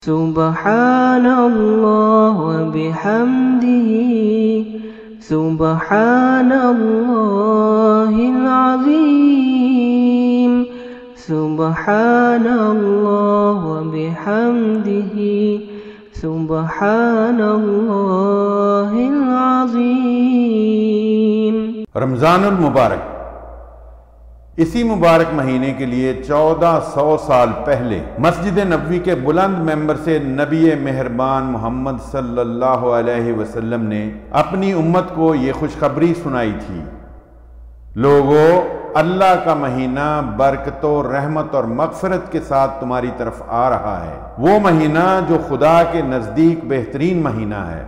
سبحان اللہ وبحمدہ سبحان اللہ العظیم سبحان اللہ وبحمدہ سبحان اللہ العظیم۔ رمضان المبارک اسی مبارک مہینے کے لیے 1400 سال پہلے مسجد نبوی کے بلند ممبر سے نبی مہربان محمد صلی اللہ علیہ وسلم نے اپنی امت کو یہ خوشخبری سنائی تھی، لوگو اللہ کا مہینہ برکت و رحمت اور مغفرت کے ساتھ تمہاری طرف آ رہا ہے، وہ مہینہ جو خدا کے نزدیک بہترین مہینہ ہے،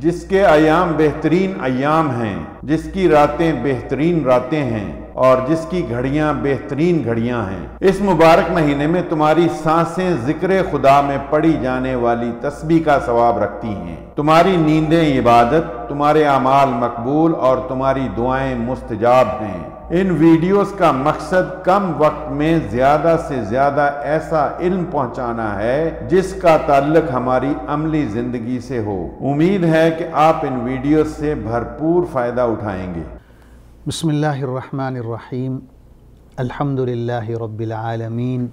جس کے ایام بہترین ایام ہیں، جس کی راتیں بہترین راتیں ہیں اور جس کی گھڑیاں بہترین گھڑیاں ہیں۔ اس مبارک مہینے میں تمہاری سانسیں ذکر خدا میں پڑھی جانے والی تسبیح کا ثواب رکھتی ہیں، تمہاری نیندیں عبادت، تمہارے اعمال مقبول اور تمہاری دعائیں مستجاب ہیں۔ ان ویڈیوز کا مقصد کم وقت میں زیادہ سے زیادہ ایسا علم پہنچانا ہے جس کا تعلق ہماری عملی زندگی سے ہو۔ امید ہے کہ آپ ان ویڈیوز سے بھرپور فائدہ اٹھائیں گے۔ بسم اللہ الرحمن الرحیم، الحمد للہ رب العالمین،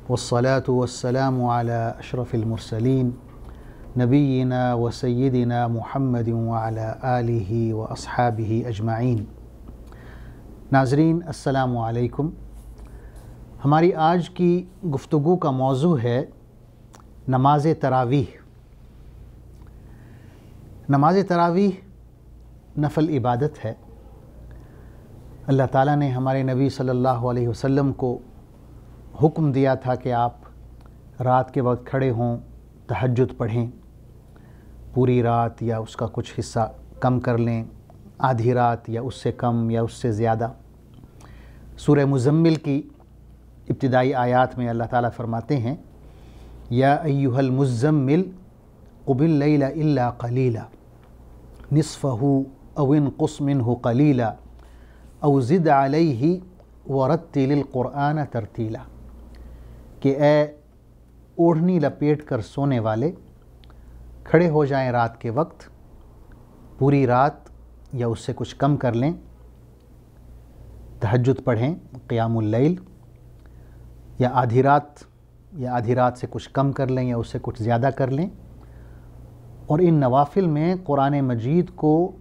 والصلاة والسلام علی اشرف المرسلین، نبینا و سیدنا محمد وعلی آلہ و اصحابہ اجمعین۔ ناظرین السلام علیکم۔ ہماری آج کی گفتگو کا موضوع ہے نماز تراویح۔ نماز تراویح نفل عبادت ہے۔ اللہ تعالیٰ نے ہمارے نبی صلی اللہ علیہ وسلم کو حکم دیا تھا کہ آپ رات کے وقت کھڑے ہوں، تہجد پڑھیں، پوری رات یا اس کا کچھ حصہ کم کر لیں، آدھی رات یا اس سے کم یا اس سے زیادہ۔ سورہ مزمل کی ابتدائی آیات میں اللہ تعالیٰ فرماتے ہیں، یا ایہا المزمل قم اللیل الا قلیلا نصفہ او انقص منہ قلیلا او زد علیہ ورتل القرآن ترتیلا، کہ اے اوڑھنی لپیٹ کر سونے والے، کھڑے ہو جائیں رات کے وقت، پوری رات یا اس سے کچھ کم کر لیں، تہجد پڑھیں، قیام اللیل، یا آدھی رات سے کچھ کم کر لیں یا اس سے کچھ زیادہ کر لیں، اور ان نوافل میں قرآن مجید کو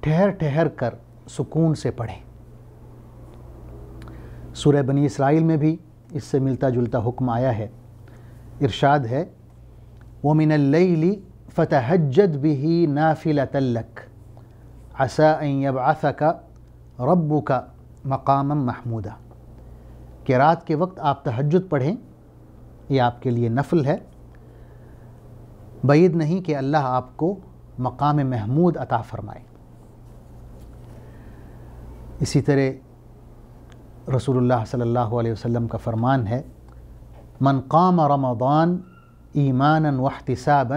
ٹھہر ٹھہر کر سکون سے پڑھیں۔ سورہ بنی اسرائیل میں بھی اس سے ملتا جلتا حکم آیا ہے، ارشاد ہے، وَمِنَ اللَّيْلِ فَتَهَجَّدْ بِهِ نَافِلَةً لَكَ عَسَىٰ أَن يَبْعَثَكَ رَبُّكَ مَقَامًا مَحْمُودًا، کہ رات کے وقت آپ تہجد پڑھیں، یہ آپ کے لیے نفل ہے، بعید نہیں کہ اللہ آپ کو مقام محمود عطا فرمائے۔ اسی طرح رسول اللہ صلی اللہ علیہ وسلم کا فرمان ہے، من قام رمضان ایمانا واحتسابا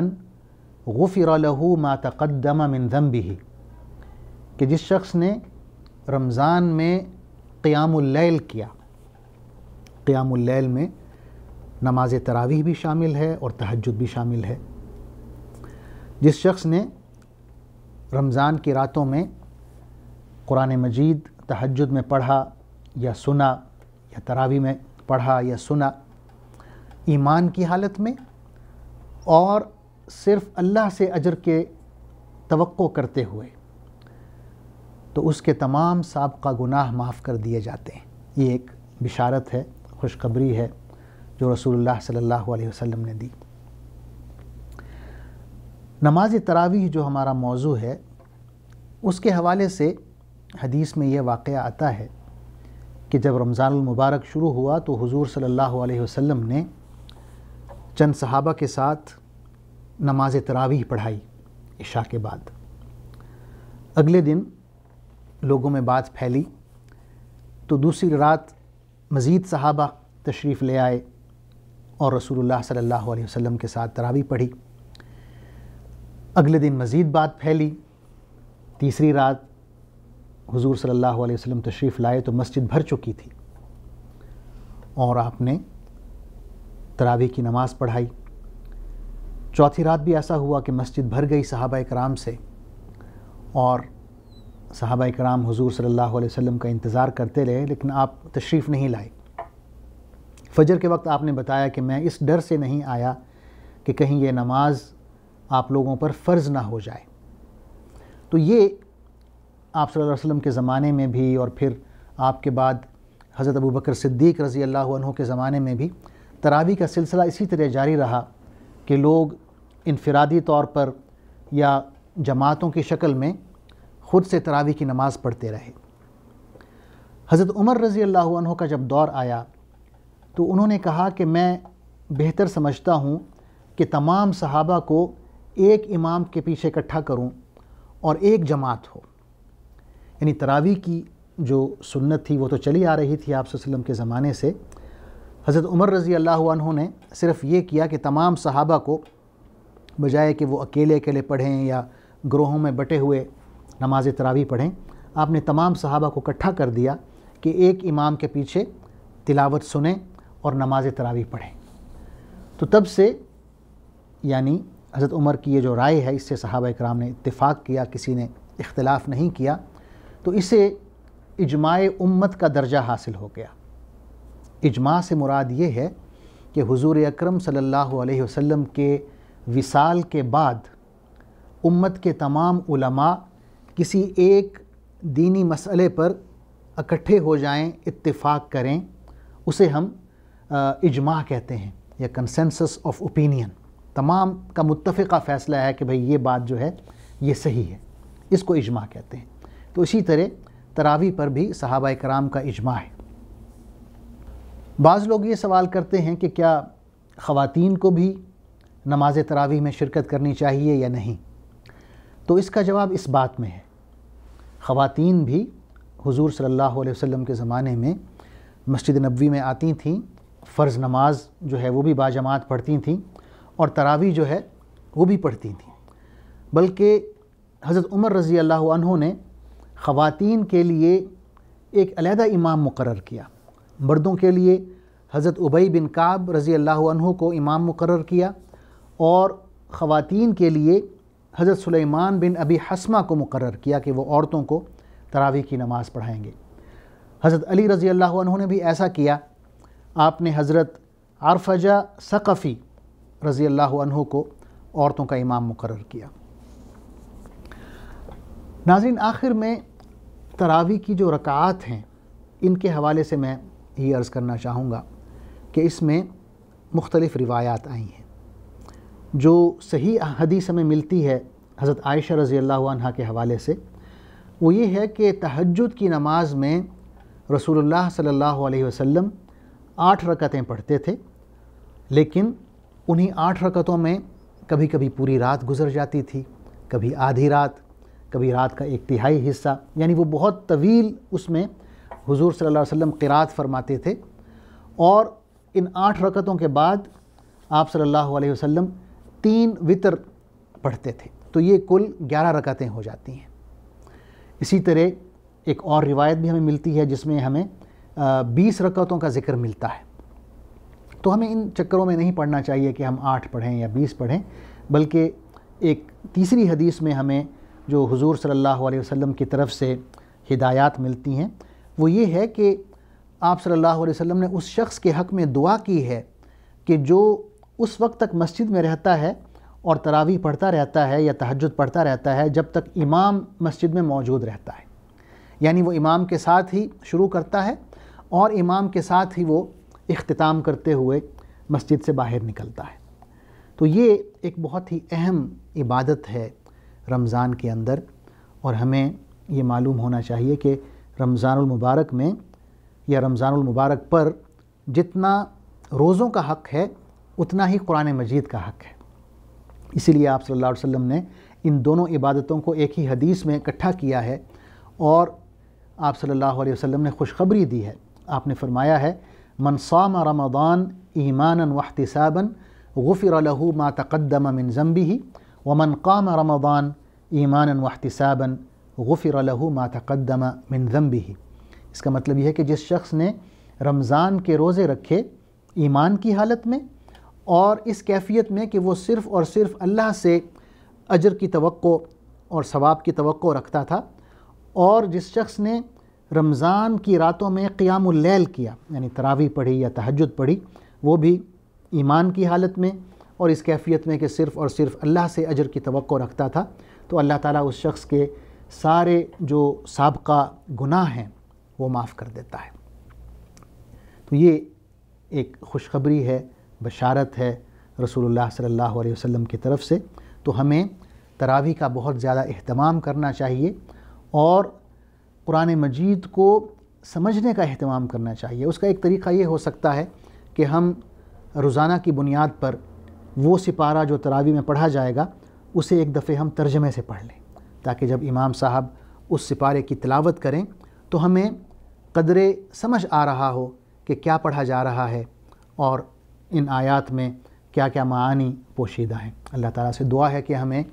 غفر له ما تقدم من ذنبه، کہ جس شخص نے رمضان میں قیام اللیل کیا، قیام اللیل میں نماز تراویح بھی شامل ہے اور تہجد بھی شامل ہے، جس شخص نے رمضان کی راتوں میں قرآن مجید تہجد میں پڑھا یا سنا، یا تراویح میں پڑھا یا سنا، ایمان کی حالت میں اور صرف اللہ سے اجر کے توقع کرتے ہوئے، تو اس کے تمام سابقہ گناہ معاف کر دیے جاتے ہیں۔ یہ ایک بشارت ہے، خوشخبری ہے جو رسول اللہ صلی اللہ علیہ وسلم نے دی۔ نماز تراویح جو ہمارا موضوع ہے، اس کے حوالے سے حدیث میں یہ واقعہ آتا ہے کہ جب رمضان المبارک شروع ہوا تو حضور صلی اللہ علیہ وسلم نے چند صحابہ کے ساتھ نماز تراویح پڑھائی عشاء کے بعد۔ اگلے دن لوگوں میں بات پھیلی تو دوسری رات مزید صحابہ تشریف لے آئے اور رسول اللہ صلی اللہ علیہ وسلم کے ساتھ تراویح پڑھی۔ اگلے دن مزید بات پھیلی، تیسری رات حضور صلی اللہ علیہ وسلم تشریف لائے تو مسجد بھر چکی تھی اور آپ نے تراویح کی نماز پڑھائی۔ چوتھی رات بھی ایسا ہوا کہ مسجد بھر گئی صحابہ کرام سے، اور صحابہ کرام حضور صلی اللہ علیہ وسلم کا انتظار کرتے رہے، لیکن آپ تشریف نہیں لائے۔ فجر کے وقت آپ نے بتایا کہ میں اس ڈر سے نہیں آیا کہ کہیں یہ نماز آپ لوگوں پر فرض نہ ہو جائے۔ تو یہ آپ صلی اللہ علیہ وسلم کے زمانے میں بھی، اور پھر آپ کے بعد حضرت ابوبکر صدیق رضی اللہ عنہ کے زمانے میں بھی تراویح کا سلسلہ اسی طرح جاری رہا کہ لوگ انفرادی طور پر یا جماعتوں کی شکل میں خود سے تراویح کی نماز پڑھتے رہے۔ حضرت عمر رضی اللہ عنہ کا جب دور آیا تو انہوں نے کہا کہ میں بہتر سمجھتا ہوں کہ تمام صحابہ کو ایک امام کے پیچھے اکٹھا کروں اور ایک جماعت ہو۔ یعنی تراویح کی جو سنت تھی وہ تو چلی آ رہی تھی آپ صلی اللہ علیہ وسلم کے زمانے سے۔ حضرت عمر رضی اللہ عنہ نے صرف یہ کیا کہ تمام صحابہ کو بجائے کہ وہ اکیلے اکیلے پڑھیں یا گروہوں میں بٹے ہوئے نماز تراویح پڑھیں، آپ نے تمام صحابہ کو اکٹھا کر دیا کہ ایک امام کے پیچھے تلاوت سنیں اور نماز تراویح پڑھیں۔ تو تب سے یعنی حضرت عمر کی یہ جو رائے ہے اس سے صحابہ کرام نے اتفاق کیا، کسی نے اختلاف نہیں کیا، تو اسے اجماع امت کا درجہ حاصل ہو گیا۔ اجماع سے مراد یہ ہے کہ حضور اکرم صلی اللہ علیہ وسلم کے وصال کے بعد امت کے تمام علماء کسی ایک دینی مسئلے پر اکٹھے ہو جائیں، اتفاق کریں، اسے ہم اجماع کہتے ہیں یا کنسنسس آف اوپینین۔ تمام کا متفقہ فیصلہ ہے کہ بھئی یہ بات جو ہے یہ صحیح ہے، اس کو اجماع کہتے ہیں۔ تو اسی طرح تراویح پر بھی صحابہ کرام کا اجماع ہے۔ بعض لوگ یہ سوال کرتے ہیں کہ کیا خواتین کو بھی نماز تراویح میں شرکت کرنی چاہیے یا نہیں؟ تو اس کا جواب اس بات میں ہے، خواتین بھی حضور صلی اللہ علیہ وسلم کے زمانے میں مسجد نبوی میں آتی تھیں، فرض نماز جو ہے وہ بھی باجماعت پڑھتی تھیں، اور تراویح جو ہے وہ بھی پڑھتی تھیں۔ بلکہ حضرت عمر رضی اللہ عنہ نے خواتین کے لیے ایک علیحدہ امام مقرر کیا۔ مردوں کے لیے حضرت ابی بن کعب رضی اللہ عنہ کو امام مقرر کیا، اور خواتین کے لیے حضرت سلیمان بن ابی حسمہ کو مقرر کیا کہ وہ عورتوں کو تراویح کی نماز پڑھائیں گے۔ حضرت علی رضی اللہ عنہ نے بھی ایسا کیا، آپ نے حضرت عرفجہ ثقفی رضی اللہ عنہ کو عورتوں کا امام مقرر کیا۔ ناظرین، آخر میں تراویح کی جو رکعات ہیں ان کے حوالے سے میں یہ عرض کرنا چاہوں گا کہ اس میں مختلف روایات آئی ہیں۔ جو صحیح حدیث ہمیں ملتی ہے حضرت عائشہ رضی اللہ عنہا کے حوالے سے، وہ یہ ہے کہ تہجد کی نماز میں رسول اللہ صلی اللہ علیہ وسلم 8 رکعتیں پڑھتے تھے، لیکن انہی 8 رکعتوں میں کبھی کبھی پوری رات گزر جاتی تھی، کبھی آدھی رات، کبھی رات کا 1/3 حصہ، یعنی وہ بہت طویل اس میں حضور صلی اللہ علیہ وسلم قرات فرماتے تھے۔ اور ان 8 رکعتوں کے بعد آپ صلی اللہ علیہ وسلم 3 وتر پڑھتے تھے، تو یہ کل 11 رکعتیں ہو جاتی ہیں۔ اسی طرح ایک اور روایت بھی ہمیں ملتی ہے جس میں ہمیں 20 رکعتوں کا ذکر ملتا ہے۔ تو ہمیں ان چکروں میں نہیں پڑھنا چاہیے کہ ہم 8 پڑھیں یا 20 پڑھیں، بلکہ ایک تیسری حدیث میں ہمیں جو حضور صلی اللہ علیہ وسلم کی طرف سے ہدایات ملتی ہیں وہ یہ ہے کہ آپ صلی اللہ علیہ وسلم نے اس شخص کے حق میں دعا کی ہے کہ جو اس وقت تک مسجد میں رہتا ہے اور تراویح پڑھتا رہتا ہے یا تہجد پڑھتا رہتا ہے جب تک امام مسجد میں موجود رہتا ہے، یعنی وہ امام کے ساتھ ہی شروع کرتا ہے اور امام کے ساتھ ہی وہ اختتام کرتے ہوئے مسجد سے باہر نکلتا ہے۔ تو یہ ایک بہت ہی اہم عبادت ہے رمضان کے اندر، اور ہمیں یہ معلوم ہونا چاہیے کہ رمضان المبارک میں یا رمضان المبارک پر جتنا روزوں کا حق ہے اتنا ہی قرآن مجید کا حق ہے۔ اسی لیے آپ صلی اللہ علیہ وسلم نے ان دونوں عبادتوں کو ایک ہی حدیث میں اکٹھا کیا ہے، اور آپ صلی اللہ علیہ وسلم نے خوشخبری دی ہے۔ آپ نے فرمایا ہے من صام رمضان ایمانا واحتسابا غفر له ما تقدم من ذنبه ومن قام رمضان ایمانا واحتسابا غفر له ما تقدم من ذنبه۔ اس کا مطلب یہ ہے کہ جس شخص نے رمضان کے روزے رکھے ایمان کی حالت میں اور اس کیفیت میں کہ وہ صرف اور صرف اللہ سے اجر کی توقع اور ثواب کی توقع رکھتا تھا۔ اور جس شخص نے رمضان کی راتوں میں قیام اللیل کیا، یعنی تراویح پڑھی یا تہجد پڑھی، وہ بھی ایمان کی حالت میں اور اس کیفیت میں کہ صرف اور صرف اللہ سے اجر کی توقع رکھتا تھا، تو اللہ تعالیٰ اس شخص کے سارے جو سابقہ گناہ ہیں وہ معاف کر دیتا ہے۔ تو یہ ایک خوشخبری ہے، بشارت ہے رسول اللہ صلی اللہ علیہ وسلم کی طرف سے۔ تو ہمیں تراویح کا بہت زیادہ اہتمام کرنا چاہیے اور قرآن مجید کو سمجھنے کا اہتمام کرنا چاہیے۔ اس کا ایک طریقہ یہ ہو سکتا ہے کہ ہم روزانہ کی بنیاد پر وہ سپارہ جو تراویح میں پڑھا جائے گا اسے ایک دفعہ ہم ترجمے سے پڑھ لیں، تاکہ جب امام صاحب اس سپارے کی تلاوت کریں تو ہمیں قدر سمجھ آ رہا ہو کہ کیا پڑھا جا رہا ہے اور ان آیات میں کیا کیا معانی پوشیدہ ہیں۔ اللہ تعالیٰ سے دعا ہے کہ ہمیں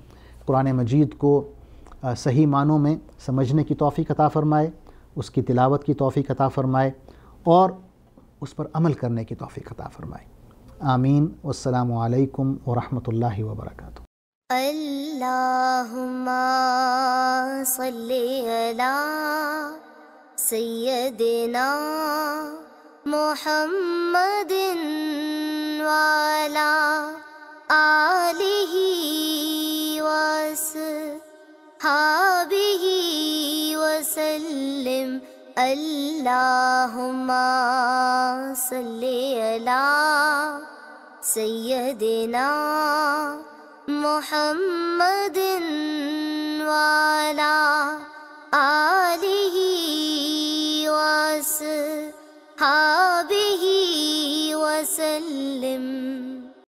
قرآن مجید کو صحیح معنوں میں سمجھنے کی توفیق عطا فرمائے، اس کی تلاوت کی توفیق عطا فرمائے اور اس پر عمل کرنے کی توفیق عطا فرمائے۔ آمین۔ والسلام علیکم ورحمۃ اللہ وبرکاتہ۔ اللہم صلی علی سیدنا محمد وعلی آلہ وصحبہ وسلم۔ اللہم صلی علی سیدنا محمد وعلی آلہ